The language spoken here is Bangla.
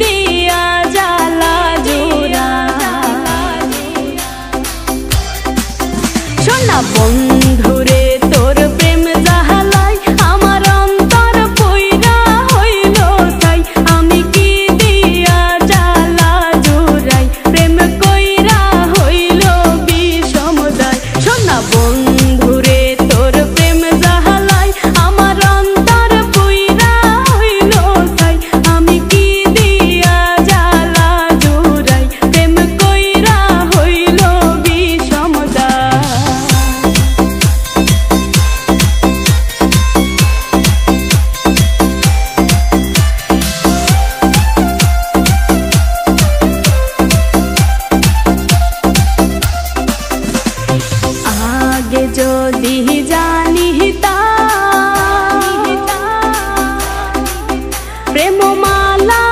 দিয়া জ্বালা জোড়া সোনা বন্ধুরে তোর প্রেম জাহালাই আমার অন্তর পইরা হইল তাই আমি কি দিয়া জ্বালা জোড়াই প্রেম কইরা হইল বিষমদায় সোনা বন্ধুরে তোর প্রেম জাহালাই আমার অন্তর পইরা হইল তাই আমি কি দিয়া জ্বালা জোড়াই প্রেম কইরা হইল বিষমদায় आगे যদি জানিতা প্রেম মালা